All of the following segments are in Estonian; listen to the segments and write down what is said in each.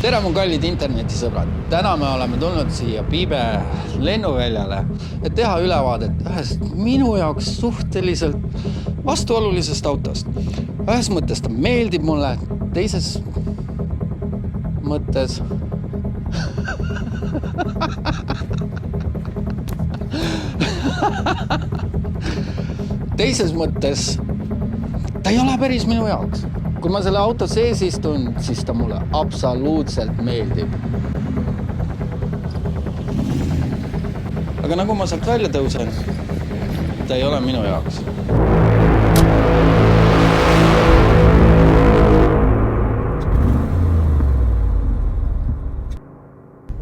Tere mu kallid internetisõbrad! Täna me oleme tulnud siia Piibe lennuväljale, et teha ülevaadet ühest minu jaoks suhteliselt vastuolulisest autost. Ühes mõttes ta meeldib mulle, teises mõttes ta ei ole päris minu jaoks. Kui ma selle auto sees istun, siis ta mulle absoluutselt meeldib. Aga nagu ma sealt välja tõusen, ta ei ole minu jaoks.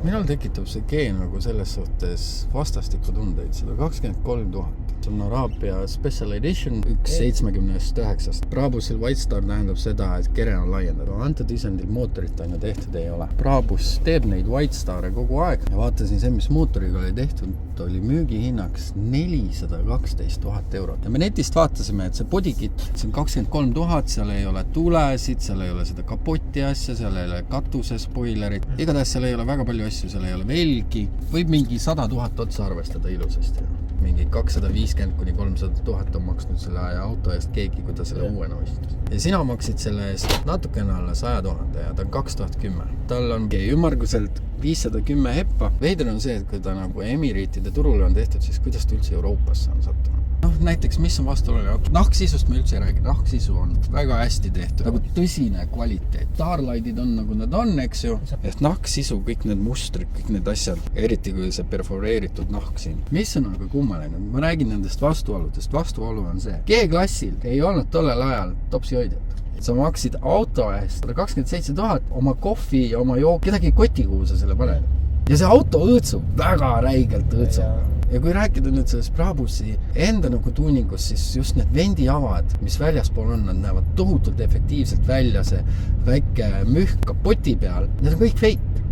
Minul tekitab see G nagu selles suhtes vastastikku tundeid, 123 000. See on Arabia Special Edition 179. Brabusil Whitestar tähendab seda, et kere on laiendatud. Antud isendil mootorit aina tehtud ei ole. Brabus teeb neid Whitestare kogu aeg ja vaatasin see, mis mootoriga oli tehtud, oli müügihinnaks 412 000 eurot. Ja me netist vaatasime, et see bodykit, see on 23 000, seal ei ole tulesid, seal ei ole seda kapoti asja, seal ei ole katuse spoilerit. Igatahes seal ei ole väga palju asju, seal ei ole velgi. Võib mingi 100 000 otsa arvestada ilusasti. Mingi 250 kuni 300 000 on maksnud selle auto eest keegi, kui ta selle uuena ostis. Ja sina maksid selle eest natukene alla 100 000 ja ta on 2010. Tal on ümmarguselt 510 heppa. Veider on see, et kui ta nagu Emiraatide turule on tehtud, siis kuidas ta üldse Euroopasse on sattunud? Näiteks, mis on vastuoluline? Nahksisust me üldse ei räägi. Nahksisu on väga hästi tehtud. Nagu tõsine kvaliteet. Starlightid on nagu nad on, eks ju. Et nahksisu, kõik need mustrid, kõik need asjad. Eriti kui see perforeeritud nahk siin. Mis on aga kummaline? Ma räägin nendest vastuoludest. Vastuolu on see. G-klassil ei olnud tollel ajal topsihoidjat. Sa maksid auto eest 127 000 oma kohvi ja oma jook. Kedagi kotikuhu sa selle paned. Ja see auto õõtsub. Väga räigelt õõtsub. Ja kui rääkida nüüd sellest Brabusi enda nagu tuuningus, siis just need vendiavad, mis väljaspool on, nad näevad tohutult efektiivselt välja, see väike mühk kapoti peal. Need on kõik fake.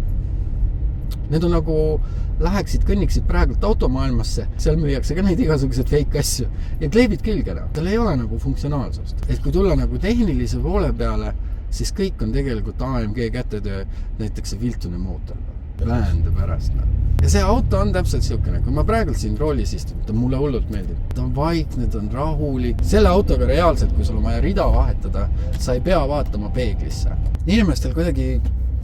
Need on nagu läheksid, kõnniksid praegult automaailmasse, seal müüakse ka neid igasugused fake asju ja kleebid külgena. Tal ei ole nagu funktsionaalsust. Et kui tulla nagu tehnilise poole peale, siis kõik on tegelikult AMG kätetöö, näiteks see viltune mootor. Läände pärast. Ja see auto on täpselt siukene, kui ma praegult siin roolis istun, ta mulle hullult meeldib. Ta on vaikne, ta on rahulik. Selle autoga reaalselt, kui sul on vaja rida vahetada, sa ei pea vaatama peeglisse. Inimestel kuidagi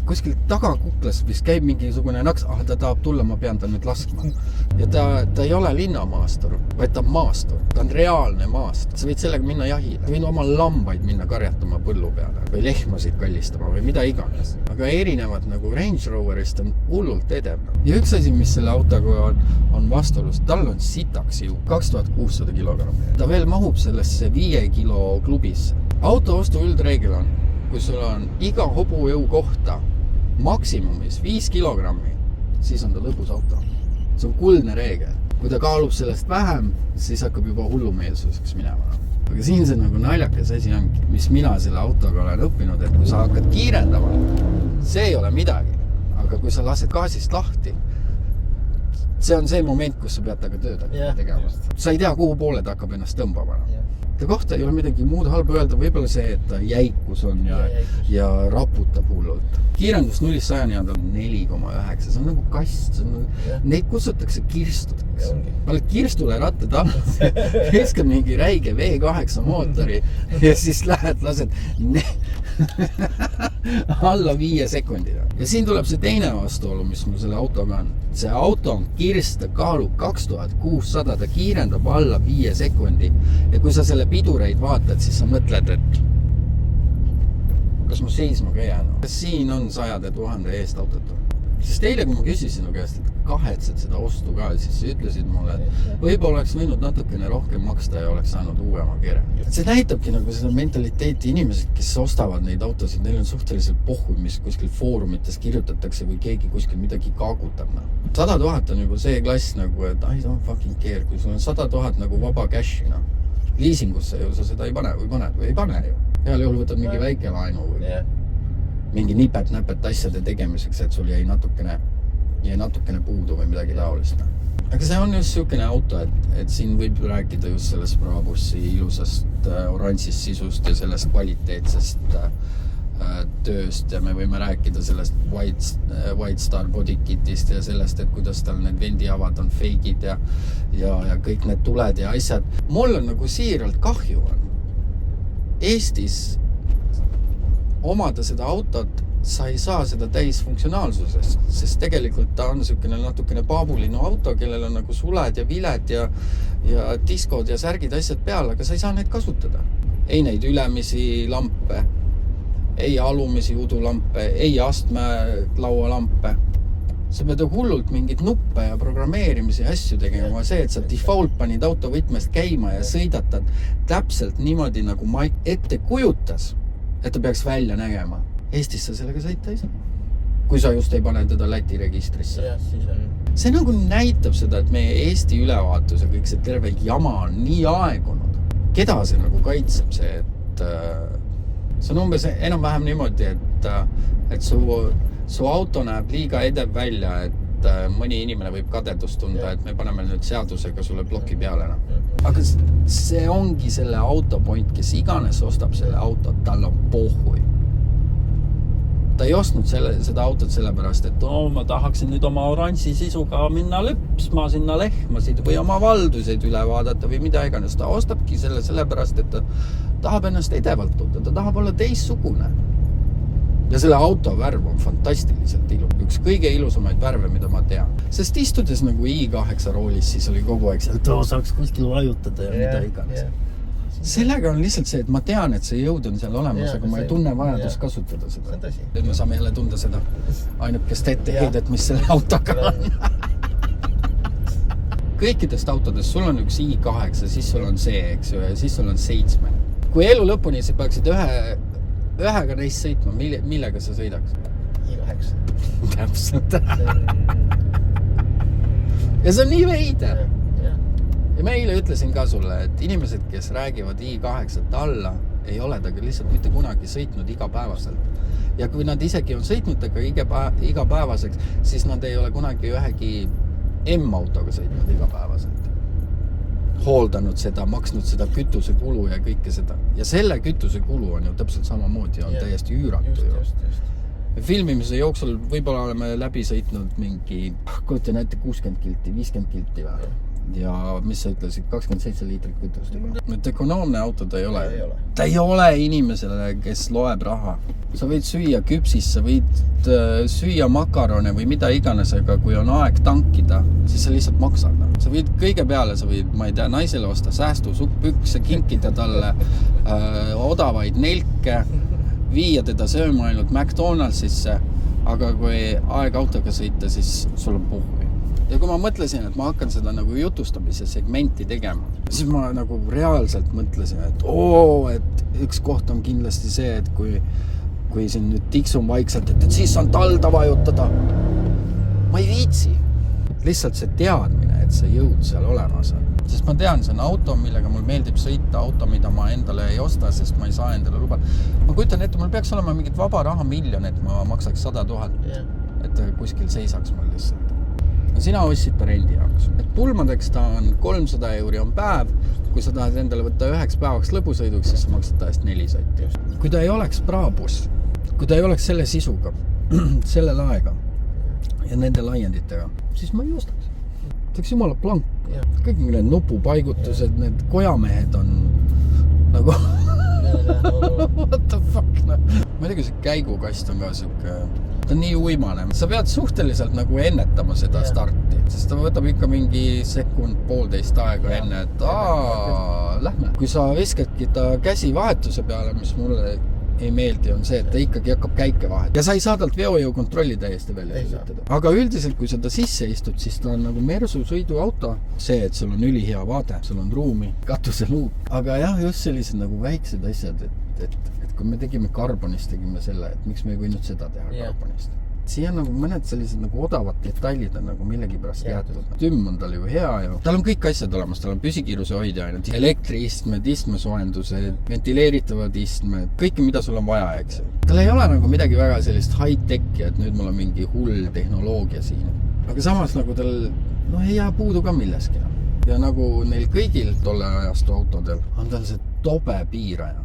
kuskil tagakuklas, mis käib mingisugune naks, ta tahab tulla, ma pean ta nüüd laskma. Ja ta ei ole linnamaastur, vaid ta on maastur. Ta on reaalne maastur. Sa võid sellega minna jahile. Sa võid oma lambaid minna karjatama põllu peale või lehmasid kallistama või mida iganes. Aga erinevad nagu Range Roverist on hullult edev. Ja üks asi, mis selle autoga on vastuolus, tal on sitaks ju 2600 kilogrammi. Ta veel mahub sellesse 5 kilo klubisse. Auto ostu üldreegel on, kui sul on iga hobujõu kohta maksimumis 5 kilogrammi, siis on ta lõbus auto. See on kuldne reegel. Kui ta kaalub sellest vähem, siis hakkab juba hullumeelsuseks minema. Aga siin see nagu naljakas asi ongi, mis mina selle autoga olen õppinud, et kui sa hakkad kiirendama, see ei ole midagi. Aga kui sa lased gaasist lahti, see on see moment, kus sa pead taga tööd tegema. Sa ei tea, kuhu poole ta hakkab ennast tõmbama. Ta kohta ei ole midagi muud halba öelda, võib-olla see, et ta jäikus on ja raputab hullult. Kiirendus 0-100 on 4,9, see on nagu kast, neid kutsutakse kirstudeks. Oled kirstule ratta taha, keskab mingi räige V8 mootori ja siis lased alla 5 sekundina. Ja siin tuleb see teine vastuolu, mis mul selle autoga on. See auto on kirst, ta kaalub 2600, ta kiirendab alla 5 sekundi. Ja kui sa selle pidureid vaatad, siis sa mõtled, et kas ma seisma ka jään? Siin on 100 000 eest autot. Sest eile, kui ma küsisin sinu käest, et kahetsed seda ostu ka, siis ütlesid mulle, et võib-olla oleks võinud natukene rohkem maksta ja oleks saanud uuema kere. See näitabki nagu seda mentaliteeti inimesed, kes ostavad neid autosid, neil on suhteliselt pohhu, mis kuskil foorumites kirjutatakse või keegi kuskil midagi kaagutab. 100 000 on juba see klass nagu, et I don't fucking care, kui sul on 100 000 nagu vaba cashi. Liisingusse ju sa seda ei pane või paned või ei pane ju. Heal juhul võtad mingi väike laenu või mingi nipet-näpet asjade tegemiseks, et sul jäi natukene puudu või midagi taolist. Aga see on just siukene auto, et siin võib rääkida just sellest Brabusi ilusast oranžist sisust ja sellest kvaliteetsest tööst ja me võime rääkida sellest White Star bodykitist ja sellest, et kuidas tal need vendiavad on feigid ja kõik need tuled ja asjad. Mul on nagu siiralt kahju on. Eestis omada seda autot, sa ei saa seda täisfunktsionaalsusest, sest tegelikult ta on natukene paabulinu auto, kellel on nagu suled ja viled ja diskod ja särgid asjad peal, aga sa ei saa neid kasutada. Ei neid ülemisi lampe, ei alumisi udulampe, ei astmelaualampe. Sa pead hullult mingit nuppe ja programmeerimisi asju tegema. See, et sa default panid autovõtmest käima ja sõidatad täpselt niimoodi, nagu Mike ette kujutas, et ta peaks välja nägema. Eestis sa sellega sõita ei saa. Kui sa just ei pane teda Läti registrisse. Ja, siis on... See nagu näitab seda, et meie Eesti ülevaatus ja kõik see terve jama on nii aegunud. Keda see nagu kaitseb see, et see on umbes enam-vähem niimoodi, et su auto näeb liiga edev välja, et mõni inimene võib kadedust tunda, et me paneme nüüd seadusega sulle bloki peale. Aga see ongi selle auto point, kes iganes ostab selle autot, tal on pohhui. Ta ei ostnud seda autot sellepärast, et ma tahaksin nüüd oma oranži sisuga minna lõpsma sinna lehmasid või oma valduseid üle vaadata või mida iganes. Ta ostabki sellepärast, et ta tahab ennast edevalt tunda, ta tahab olla teissugune. Ja selle auto värv on fantastiliselt ilu. Üks kõige ilusamaid värve, mida ma tean. Sest istudes nagu i8 roolis, siis oli kogu aeg see, et saaks kuskil vajutada ja mida iganes. Sellega on lihtsalt see, et ma tean, et see jõud on seal olemas, aga ma ei tunne vajadust kasutada seda. Nüüd me saame jälle tunda seda ainukest etteheidet, mis selle autoga on. Kõikidest autodest, sul on üks i8, siis sul on see, eks ju, ja siis sul on 7. Kui elu lõpuni sa peaksid ühega neist sõitma, millega sa sõidaks? i8. Täpselt. Ja see on nii veider. Ja ma eile ütlesin ka sulle, et inimesed, kes räägivad i8 alla, ei ole taga lihtsalt mitte kunagi sõitnud igapäevaselt. Ja kui nad isegi on sõitnud taga igapäevaseks, siis nad ei ole kunagi ühegi M-autoga sõitnud igapäevaselt. Hooldanud seda, maksnud seda kütusekulu ja kõike seda. Ja selle kütusekulu on ju täpselt samamoodi, on täiesti üüratu ju. Filmimise jooksul võib-olla oleme läbi sõitnud mingi, kujutan ette 60 kilti, 50 kilti või? Ja mis sa ütlesid, 27 liitrit kütust juba. Nüüd ökonoomne auto ta ei ole. Ta ei ole inimesele, kes loeb raha. Sa võid süüa küpsis, sa võid süüa makarone või mida iganes, aga kui on aeg tankida, siis sa lihtsalt maksad. Sa võid kõige peale, sa võid, ma ei tea, naisele osta säästu suppükse, kinkida talle odavaid nelke, viia teda sööma ainult McDonaldsisse, aga kui aeg autoga sõita, siis sul on puhvi. Ja kui ma mõtlesin, et ma hakkan seda nagu jutustamise segmenti tegema, siis ma nagu reaalselt mõtlesin, et üks koht on kindlasti see, et kui siin nüüd tiksun vaikselt, et siis on talda vajutada. Ma ei viitsi. Lihtsalt see teadmine, et see jõud seal olemas on. Sest ma tean, see on auto, millega mul meeldib sõita, auto, mida ma endale ei osta, sest ma ei saa endale lubada. Ma kujutan ette, mul peaks olema mingit vaba raha miljon, et ma maksaks 100 000, et kuskil seisaks mul lihtsalt. Sina ostsid ta rendi jaoks. Et pulmadeks ta on 300 € on päev. Kui sa tahad endale võtta 1 päevaks lõbusõiduks, siis sa maksad ta eest 4 sotti. Kui ta ei oleks Brabus, kui ta ei oleks selle sisuga, selle laega ja nende laienditega, siis ma ei ostaks. See oleks jumala plank. Kõik need nupupaigutused, need kojamehed on nagu... What the fuck, no? Ma ei tea, kui see käigukast on ka siuke... Ta on nii uimane. Sa pead suhteliselt nagu ennetama seda starti, sest ta võtab ikka mingi sekund, 1,5 aega enne, et lähme. Kui sa viskadki ta käsi vahetuse peale, mis mulle ei meeldi, on see, et ta ikkagi hakkab käike vahet. Ja sa ei saa talt veojõu kontrolli täiesti välja sõitada. Aga üldiselt, kui sa ta sisse istud, siis ta on nagu mersu sõiduauto. See, et sul on ülihea vaade, sul on ruumi, katuseluuk. Aga jah, just sellised nagu väiksed asjad, et kui me tegime karbonist, tegime selle, et miks me ei võinud seda teha karbonist. Siia nagu mõned sellised nagu odavad detailid on nagu millegi pärast jäetud. Tümm on tal ju hea ja tal on kõik asjad olemas, tal on püsikiiruse hoidja ainult, elektriistmed, istmesoojendused, ventileeritavad istmed, kõike, mida sul on vaja, eks. Tal ei ole nagu midagi väga sellist high-tech'i, et nüüd mul on mingi hull tehnoloogia siin. Aga samas nagu tal, ei jää puudu ka milleski. Ja nagu neil kõigil tolle ajastu autodel on tal see tobe piiraja.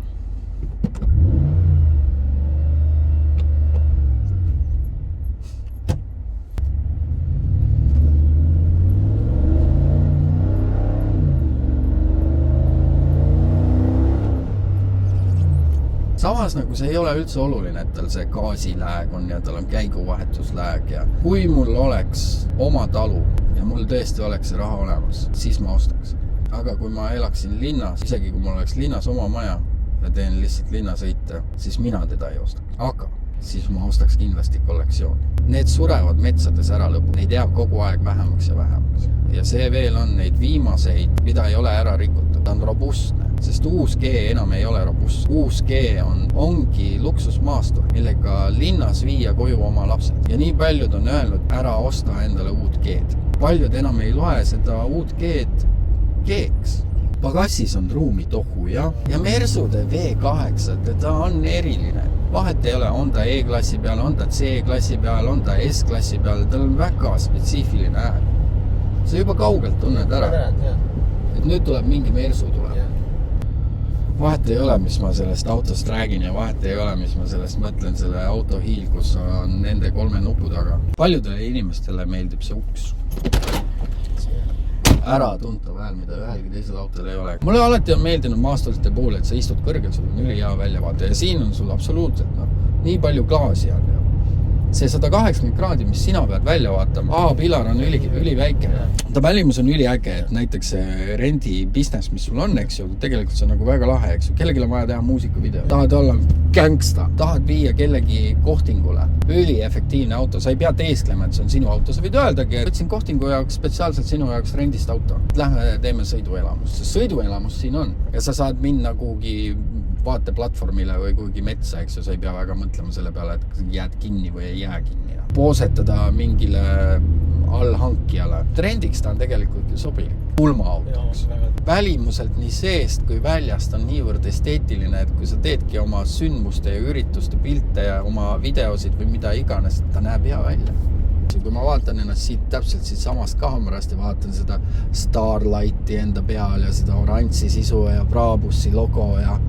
samas nagu see ei ole üldse oluline, et tal see gaasilääg on ja tal on käiguvahetuslääg ja kui mul oleks oma talu ja mul tõesti oleks see raha olemas, siis ma ostaks. Aga kui ma elaksin linnas, isegi kui mul oleks linnas oma maja ja teen lihtsalt linnasõite, siis mina teda ei ostaks. Aga siis ma ostaks kindlasti kollektsiooni. Need surevad metsades ära lõpu. Neid jääb kogu aeg vähemaks ja vähemaks. Ja see veel on neid viimaseid, mida ei ole ära rikutud. Ta on robustne, sest uus G enam ei ole robust. Uus G ongi luksusmaastur, millega linnas viia koju oma lapsed. Ja nii paljud on öelnud, ära osta endale uut G-d. Paljud enam ei loe seda uut G-d G-ks. Pagassis on ruumi tohu ja Mersude V8, ta on eriline. Vahet ei ole, on ta E-klassi peal, on ta C-klassi peal, on ta S-klassi peal, tal on väga spetsiifiline hääl. Sa juba kaugelt tunned ära, et nüüd tuleb mingi Mersu tuleb. Vahet ei ole, mis ma sellest autost räägin ja vahet ei ole, mis ma sellest mõtlen, selle auto hiil, kus on nende 3 nupu taga. Paljudele inimestele meeldib see uks. Ära tuntav hääl, mida ühelgi teisel autol ei ole. Mulle alati on meeldinud maasturite puhul, et sa istud kõrgel, sul on üli hea väljavaate ja siin on sul absoluutselt nii palju klaasi on. See 180 kraadi, mis sina pead välja vaatama, pilar on üliväike. Ta välimus on üliäge, et näiteks see rendi business, mis sul on, eks ju, tegelikult see on nagu väga lahe, eks ju. Kellelgi on vaja teha muusikavideo. Tahad olla gangsta, tahad viia kellegi kohtingule. Üliefektiivne auto, sa ei pea teesklema, et see on sinu auto. Sa võid öeldagi, et võtsin kohtingu jaoks spetsiaalselt sinu jaoks rendist auto. Lähme teeme sõiduelamust. See sõiduelamus siin on ja sa saad minna kuhugi vaateplatvormile või kuhugi metsa, eks ju, sa ei pea väga mõtlema selle peale, et jääd kinni või ei jää kinni. Poosetada mingile allhankijale. Trendiks ta on tegelikult ju sobilik. Pulmaautoks. Välimuselt nii seest kui väljast on niivõrd esteetiline, et kui sa teedki oma sündmuste ja ürituste pilte ja oma videosid või mida iganes, ta näeb hea välja. Kui ma vaatan ennast siit täpselt siit samast kaamerast ja vaatan seda Starlighti enda peal ja seda oranži sisu ja Brabussi logo ja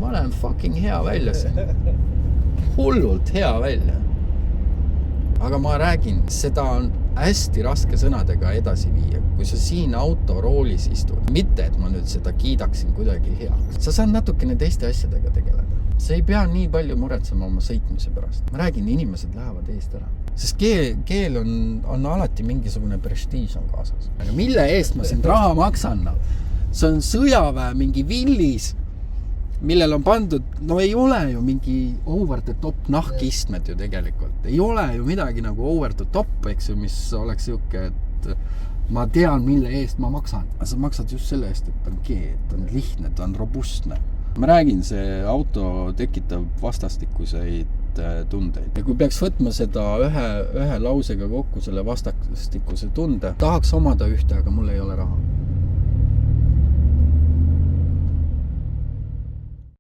ma olen fucking hea välja siin. Hullult hea välja. Aga ma räägin, seda on hästi raske sõnadega edasi viia. Kui sa siin autoroolis istud, mitte et ma nüüd seda kiidaksin kuidagi heaks. Sa saad natukene teiste asjadega tegeleda. Sa ei pea nii palju muretsema oma sõitmise pärast. Ma räägin, inimesed lähevad eest ära. Sest keel on alati mingisugune prestiiž on kaasas. Aga mille eest ma siin raha maksan? See on sõjaväe mingi villis, millel on pandud, no ei ole ju mingi over the top nahkistmed ju tegelikult. Ei ole ju midagi nagu over the top, eks ju, mis oleks siuke, et ma tean, mille eest ma maksan. Sa maksad just selle eest, et ta on ta on lihtne, ta on robustne. Ma räägin, see auto tekitab vastastikuseid tundeid. Ja kui peaks võtma seda ühe lausega kokku selle vastastikuse tunde, tahaks omada ühte, aga mul ei ole raha.